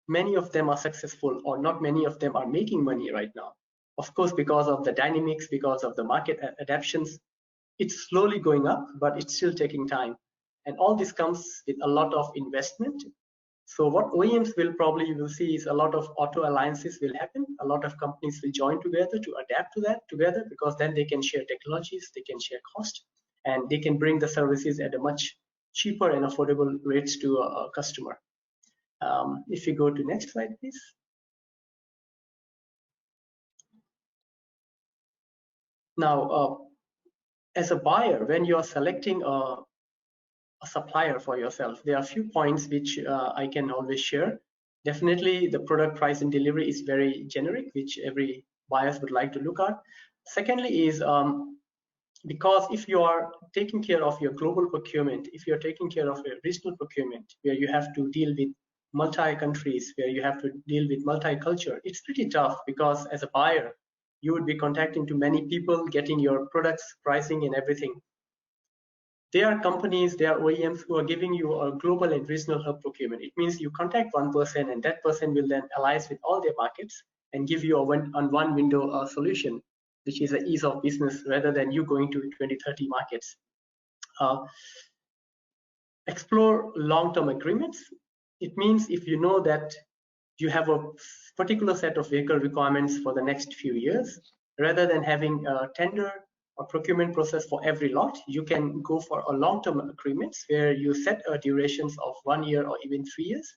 many of them are successful, or not many of them are making money right now. Of course, because of the dynamics, because of the market adaptations, it's slowly going up, but it's still taking time. And all this comes with a lot of investment. So what OEMs you will see is a lot of auto alliances will happen. A lot of companies will join together to adapt to that together, because then they can share technologies, they can share cost, and they can bring the services at a much cheaper and affordable rates to a customer. If you go to next slide, please. Now, as a buyer, when you are selecting a supplier for yourself, there are a few points which I can always share. Definitely, the product, price, and delivery is very generic, which every buyers would like to look at. Secondly is because if you are taking care of your global procurement, if you're taking care of your regional procurement, where you have to deal with multi-countries, where you have to deal with multi-culture, it's pretty tough, because as a buyer, you would be contacting to many people, getting your products, pricing, and everything. There are companies, there are OEMs who are giving you a global and regional hub procurement. It means you contact one person, and that person will then alliance with all their markets and give you a one window solution, which is an ease of business rather than you going to 20, 30 markets. Explore long-term agreements. It means if you know that you have a particular set of vehicle requirements for the next few years, rather than having a tender or procurement process for every lot, you can go for a long-term agreements where you set durations of 1 year or even 3 years.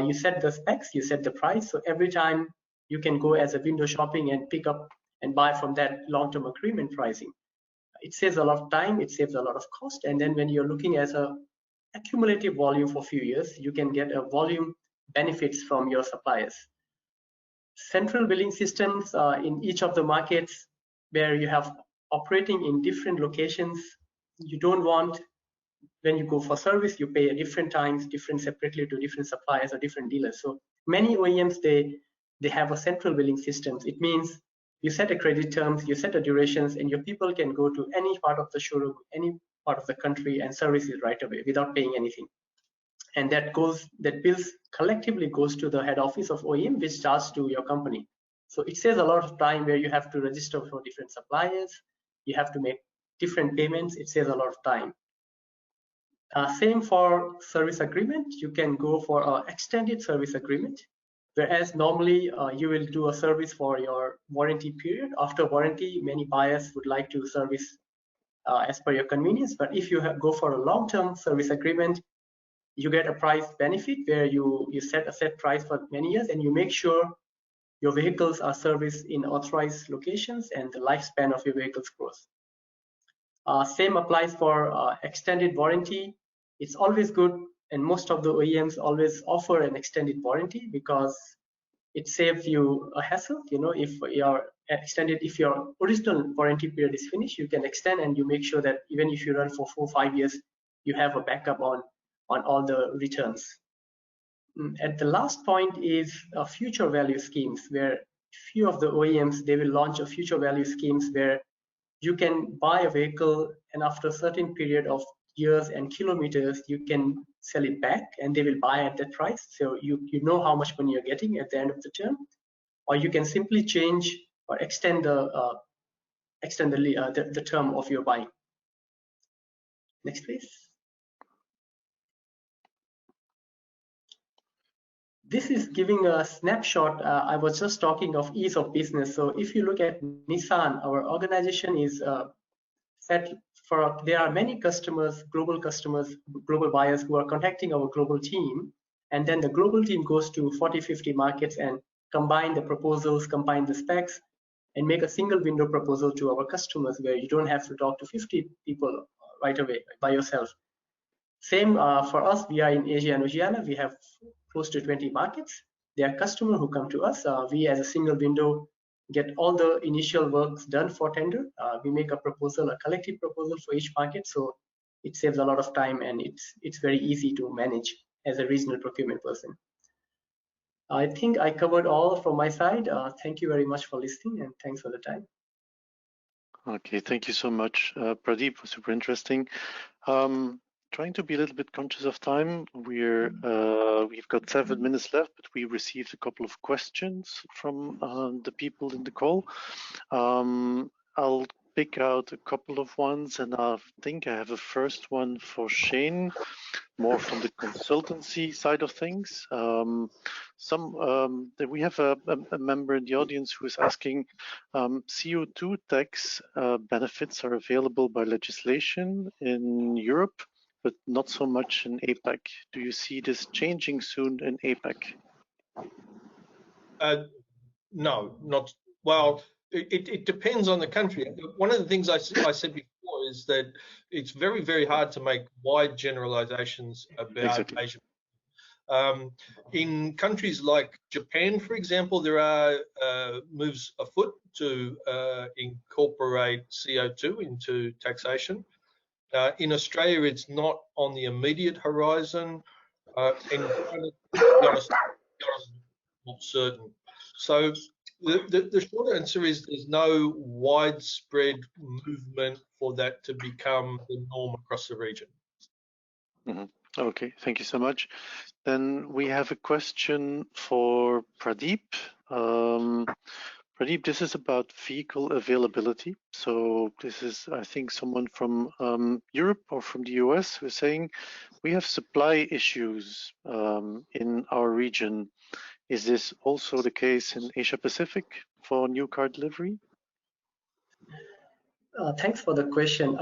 You set the specs, you set the price, so every time you can go as a window shopping and pick up and buy from that long-term agreement pricing. It saves a lot of time, it saves a lot of cost, and then when you're looking at a accumulative volume for a few years, you can get a volume benefits from your suppliers. Central billing systems in each of the markets where you have operating in different locations. You don't want, when you go for service, you pay at different times, different separately to different suppliers or different dealers. So many OEMs, they they have a central billing system. It means you set a credit terms, you set a durations, and your people can go to any part of the showroom, any part of the country, and service it right away without paying anything. And that bills collectively goes to the head office of OEM, which charges to your company. So it saves a lot of time where you have to register for different suppliers, you have to make different payments. It saves a lot of time. Same for service agreement. You can go for an extended service agreement, whereas normally you will do a service for your warranty period. After warranty, many buyers would like to service as per your convenience. But if you go for a long-term service agreement, you get a price benefit where you set a set price for many years, and you make sure your vehicles are serviced in authorized locations and the lifespan of your vehicles grows. Same applies for extended warranty. It's always good, and most of the OEMs always offer an extended warranty because it saves you a hassle. You know, if your original warranty period is finished, you can extend, and you make sure that even if you run for 4 or 5 years, you have a backup on all the returns. At the last point is future value schemes, where few of the OEMs, they will launch a future value schemes where you can buy a vehicle, and after a certain period of years and kilometers, you can sell it back, and they will buy at that price. So you know how much money you're getting at the end of the term, or you can simply change or extend the term of your buying. Next, please. This is giving a snapshot. I was just talking of ease of business. So if you look at Nissan, our organization is set for, there are many customers, global buyers who are contacting our global team. And then the global team goes to 40, 50 markets and combine the proposals, combine the specs, and make a single window proposal to our customers where you don't have to talk to 50 people right away by yourself. Same for us, we are in Asia and Oceania. We have close to 20 markets. There are customers who come to us. We, as a single window, get all the initial works done for tender. We make a proposal, a collective proposal for each market. So it saves a lot of time, and it's very easy to manage as a regional procurement person. I think I covered all from my side. Thank you very much for listening, and thanks for the time. Okay, thank you so much, Pradeep. Was super interesting. Trying to be a little bit conscious of time. We've got 7 minutes left, but we received a couple of questions from the people in the call. I'll pick out a couple of ones, and I think I have a first one for Shane, more from the consultancy side of things. We have a member in the audience who is asking, CO2 tax benefits are available by legislation in Europe, but not so much in APAC. Do you see this changing soon in APAC? No, not well. It depends on the country. One of the things I said before is that it's very, very hard to make wide generalizations about Asia. In countries like Japan, for example, there are moves afoot to incorporate CO2 into taxation. In Australia, it's not on the immediate horizon, and to be honest, not certain. So the short answer is there's no widespread movement for that to become the norm across the region. Mm-hmm. Okay, thank you so much. Then we have a question for Pradeep. Pradeep, this is about vehicle availability. So this is, I think, someone from Europe or from the US who is saying, we have supply issues in our region. Is this also the case in Asia Pacific for new car delivery? Thanks for the question.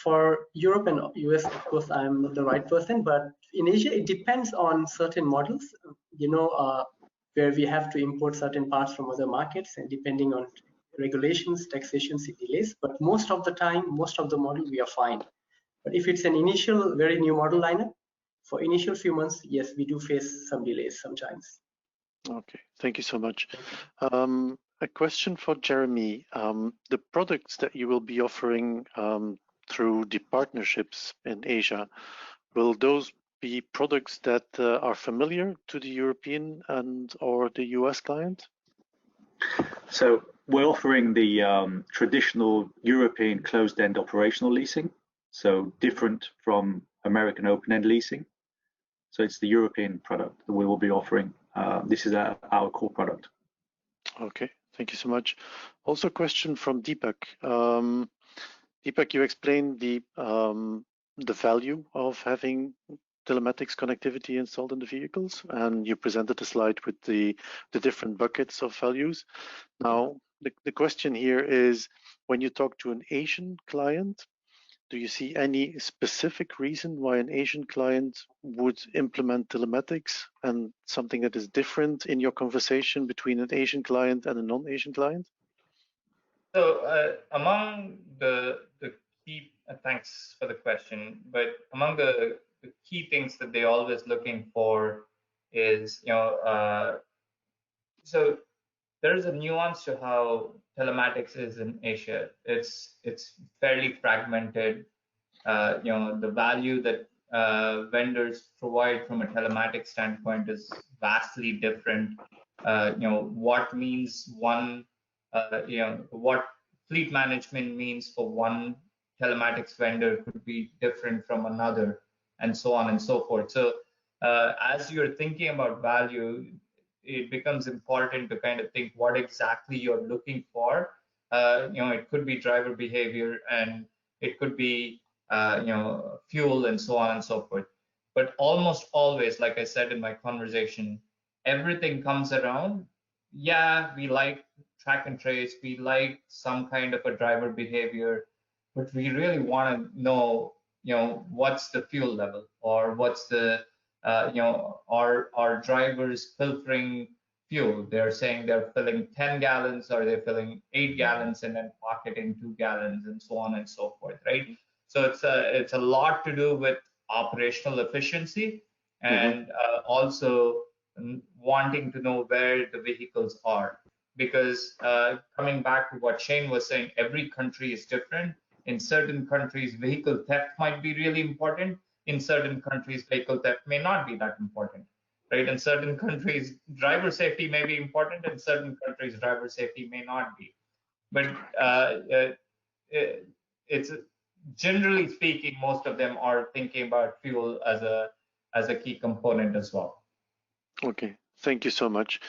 For Europe and US, of course, I'm not the right person, but in Asia, it depends on certain models, you know, where we have to import certain parts from other markets, and depending on regulations, taxations, it delays. But most of the time, most of the model, we are fine. But if it's an initial, very new model lineup, for initial few months, yes, we do face some delays sometimes. Okay, thank you so much. A question for Jeremy. The products that you will be offering through the partnerships in Asia, will those be products that are familiar to the European and or the US client? So we're offering the traditional European closed-end operational leasing, so different from American open-end leasing. So it's the European product that we will be offering. This is our core product. Okay, thank you so much. Also a question from Deepak. Deepak, you explained the value of having telematics connectivity installed in the vehicles, and you presented a slide with the different buckets of values. Now, the question here is, when you talk to an Asian client, do you see any specific reason why an Asian client would implement telematics, and something that is different in your conversation between an Asian client and a non-Asian client? So among the key, thanks for the question, but among the key things that they're always looking for is, so there's a nuance to how telematics is in Asia. It's fairly fragmented. The value that vendors provide from a telematics standpoint is vastly different. What means one, what fleet management means for one telematics vendor could be different from another, and so on and so forth. So as you're thinking about value, it becomes important to kind of think what exactly you're looking for. It could be driver behavior, and it could be fuel, and so on and so forth. But almost always, like I said in my conversation, everything comes around. Yeah, we like track and trace, we like some kind of a driver behavior, but we really want to know, what's the fuel level, or what's the are drivers filtering fuel? They're saying they're filling 10 gallons, or they're filling 8 gallons and then pocketing 2 gallons, and so on and so forth, right? So it's a lot to do with operational efficiency, and also wanting to know where the vehicles are, because coming back to what Shane was saying, every country is different. In certain countries, vehicle theft might be really important. In certain countries, vehicle theft may not be that important, right? In certain countries, driver safety may be important. In certain countries, driver safety may not be. But it's generally speaking, most of them are thinking about fuel as a key component as well. Okay, thank you so much.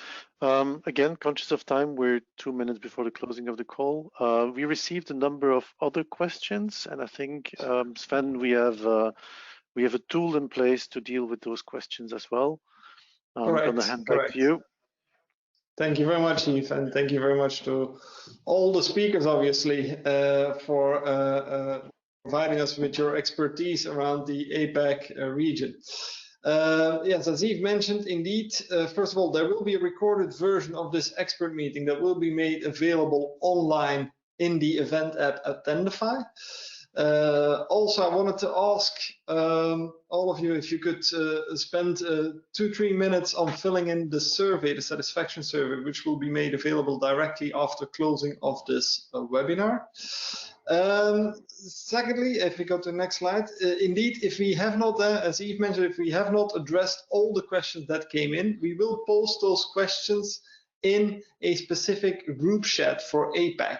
Again, conscious of time, we're 2 minutes before the closing of the call. We received a number of other questions, and I think, Sven, we have a tool in place to deal with those questions as well. I'm going to hand back to you. Thank you very much, Yves, and thank you very much to all the speakers, obviously, for providing us with your expertise around the APAC region. Yes, as Yves mentioned, indeed, first of all, there will be a recorded version of this expert meeting that will be made available online in the event app Attendify. Also, I wanted to ask all of you if you could spend 2-3 minutes on filling in the survey, the satisfaction survey, which will be made available directly after closing of this webinar. Secondly, if we go to the next slide, indeed, if we have not, as Yves mentioned, if we have not addressed all the questions that came in, we will post those questions in a specific group chat for APAC.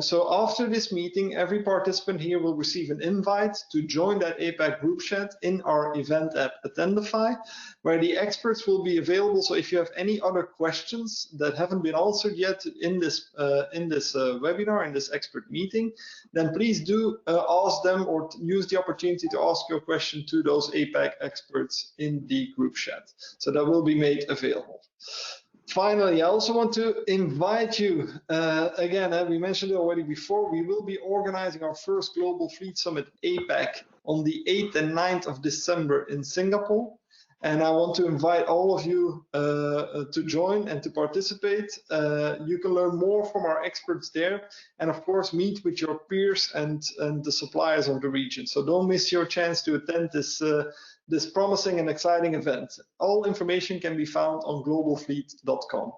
So after this meeting, every participant here will receive an invite to join that APAC group chat in our event app Attendify, where the experts will be available. So if you have any other questions that haven't been answered yet in this webinar, in this expert meeting, then please do ask them, or use the opportunity to ask your question to those APAC experts in the group chat. So that will be made available. Finally, I also want to invite you, again, we mentioned it already before, we will be organizing our first Global Fleet Summit APAC on the 8th and 9th of December in Singapore. And I want to invite all of you to join and to participate. You can learn more from our experts there, and of course, meet with your peers and the suppliers of the region. So don't miss your chance to attend this promising and exciting event. All information can be found on globalfleet.com.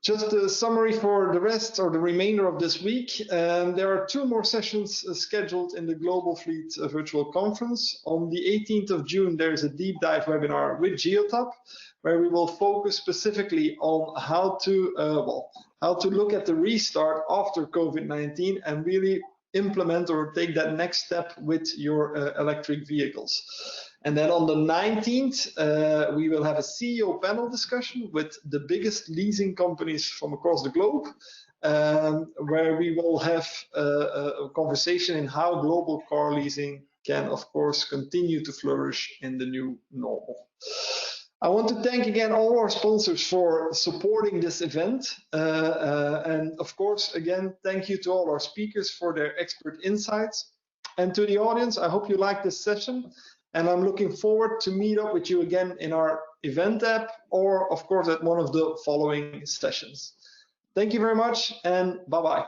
Just a summary for the rest or the remainder of this week. There are 2 more sessions scheduled in the GLOBALFLEET virtual conference. On the 18th of June, there's a deep dive webinar with Geotab, where we will focus specifically on how to look at the restart after COVID-19 and really implement or take that next step with your electric vehicles. And then on the 19th, we will have a CEO panel discussion with the biggest leasing companies from across the globe, where we will have a conversation in how global car leasing can, of course, continue to flourish in the new normal. I want to thank again all our sponsors for supporting this event. And of course, again, thank you to all our speakers for their expert insights. And to the audience, I hope you liked this session. And I'm looking forward to meet up with you again in our event app or, of course, at one of the following sessions. Thank you very much and bye-bye.